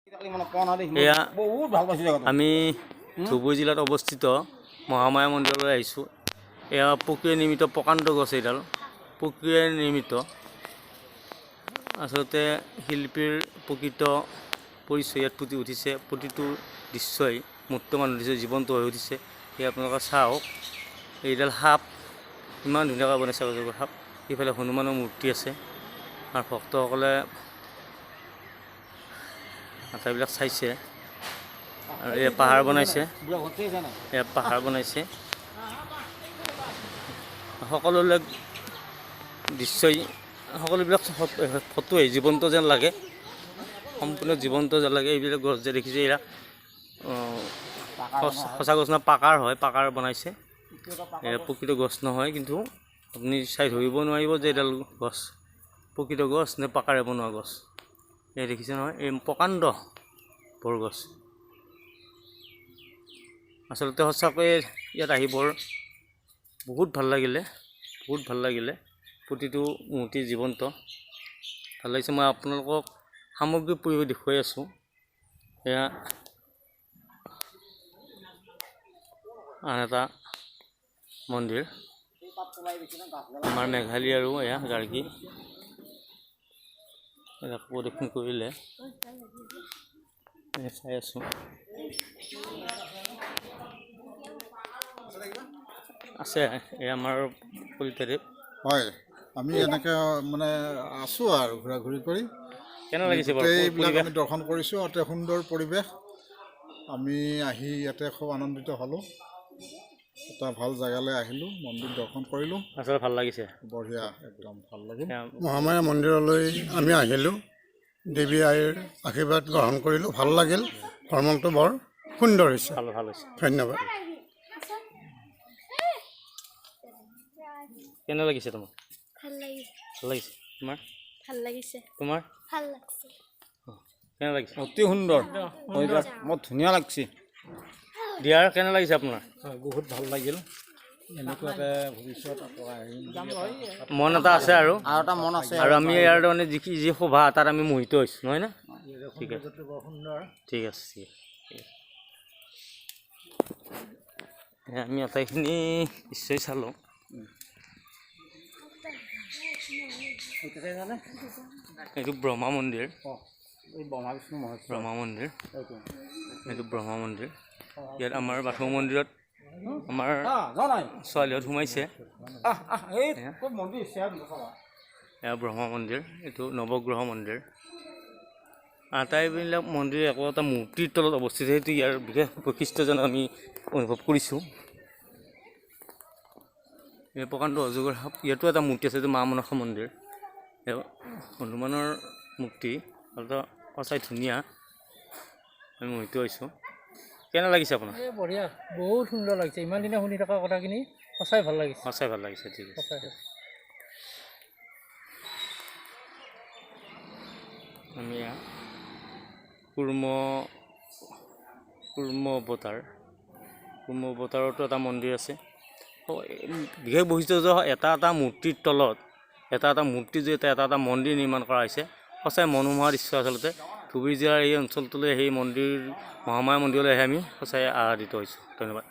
এয়া আমি ধুবুৰী জিলাত অৱস্থিত মহামায়া মন্দিৰলৈ আহিছোঁ। এয়া প্ৰক্ৰিয়া নিৰ্মিত প্ৰকাণ্ড গছ এইডাল প্ৰক্ৰিয়া নিৰ্মিত। আচলতে শিল্পীৰ প্ৰকৃত পৰিচয় ইয়াত ফুটি উঠিছে। প্ৰতিটো দৃশ্যই মুক্তমান উঠিছে, জীৱন্ত হৈ উঠিছে। এই আপোনালোকে চাওক, এইডাল সাপ ইমান ধুনীয়াকৈ বনাইছে। অজগৰ সাপ। ইফালে হনুমানৰ মূৰ্তি আছে আৰু ভক্তসকলে আটাইবিলাক চাইছে। আৰু এই পাহাৰ বনাইছে, সকলোবিলাক দৃশ্যই সকলোবিলাক ফটোৱে জীৱন্ত যেন লাগে, সম্পূৰ্ণ জীৱন্ত যেন লাগে। এইবিলাক গছ যে দেখিছে, এয়া সঁচা গছ নহয়, পাকাৰ হয়, পাকাৰ বনাইছে। এয়া প্ৰকৃত গছ নহয়, কিন্তু আপুনি চাই ধৰিব নোৱাৰিব যে এইডাল গছ প্ৰকৃত গছ নে পাকাৰে বনোৱা গছ। এই দেখিছে নহয়, এই প্ৰকাণ্ড বৰগছ। আচলতে সঁচাকৈ ইয়াত আহি বহুত ভাল লাগিলে, বহুত ভাল লাগিলে। প্ৰতিটো মূৰ্তি জীৱন্ত ভাল লাগিছে। মই আপোনালোকক সামগ্ৰিক পৰিৱেশ দেখুৱাই আছোঁ। এয়া আন এটা মন্দিৰ, আমাৰ মেঘালী আৰু এয়া গাৰ্গী প্ৰদক্ষিণ কৰিলে চাই আছোঁ। আছে এই আমাৰ কলিতাদেৱ। হয়, আমি এনেকৈ মানে আছোঁ আৰু ঘূৰা ঘূৰি কৰি। কেনে লাগিছে বাৰু এইবিলাক আমি দৰ্শন কৰিছোঁ। অতি সুন্দৰ পৰিৱেশ। আমি আহি ইয়াতে খুব আনন্দিত হ'লোঁ। এটা ভাল জেগালৈ আহিলোঁ, মন্দিৰ দৰ্শন কৰিলোঁ। আচলতে ভাল লাগিছে, বঢ়িয়া, একদম ভাল লাগিল। মহামায়া মন্দিৰলৈ আমি আহিলোঁ, দেৱী আইৰ আশীৰ্বাদ গ্ৰহণ কৰিলোঁ। ভাল লাগিল, ভ্ৰমণটো বৰ সুন্দৰ হৈছে। ভাল হৈছে। ধন্যবাদ। কেনে লাগিছে তোমাক? ভাল লাগিছে। ভাল লাগিছে। তোমাৰ ভাল লাগিছে। তোমাৰ ভাল লাগছে। কেনে লাগিছে? অতি সুন্দৰ, বৰ ধুনীয়া লাগছে। দিয়াৰ কেনে লাগিছে আপোনাৰ? বহুত ভাল লাগিল। এনেকুৱাকৈ ভৱিষ্যত মন এটা আছে আৰু এটা মন আছে। আৰু আমি ইয়াৰ মানে যি শোভা তাত আমি মোহিত হৈছোঁ, নহয় না? ঠিক আছে, ঠিক আছে। আমি আটাইখিনি নিশ্চয় চালোঁ। এইটো ব্ৰহ্মা মন্দিৰ, ব্ৰহ্মা মন্দিৰ, এইটো ব্ৰহ্মা মন্দিৰ। ইয়াত আমাৰ বাথৌ মন্দিৰত আমাৰ ছোৱালীহঁত সোমাইছে। এয়া ব্ৰহ্মা মন্দিৰ, এইটো নৱগ্ৰহ মন্দিৰ। আটাইবিলাক মন্দিৰ একো এটা মূৰ্তিৰ তলত অৱস্থিত। সেইটো ইয়াৰ বিশেষ বৈশিষ্ট্য যেন আমি অনুভৱ কৰিছোঁ। এই প্ৰকাণ্ড অজগৰ সাপ, ইয়াতো এটা মূৰ্তি আছে, এইটো মা মনসা মন্দিৰ। হনুমানৰ মূৰ্তি সঁচাই ধুনীয়া, আমি মোহিত হৈছোঁ। কেনে লাগিছে আপোনাৰ? বঢ়িয়া, বহুত সুন্দৰ লাগিছে। ইমান দিনে শুনি থকা কথাখিনি সঁচাই ভাল লাগিছে। সঁচাই ভাল লাগিছে, ঠিক আছে। আমি কুৰ্ম অৱতাৰতো এটা মন্দিৰ আছে। বিশেষ বৈশিষ্ট্য এটা মূৰ্তিৰ তলত এটা মূৰ্তি যে এটা মন্দিৰ নিৰ্মাণ কৰা হৈছে। সঁচাই মনোমোহা দৃশ্য। আচলতে ধুবুৰী জিলাৰ এই অঞ্চলটোলৈ সেই মন্দিৰ মহামায়া মন্দিৰলৈ আহি আমি সঁচাই আৰাধিত হৈছোঁ। ধন্যবাদ।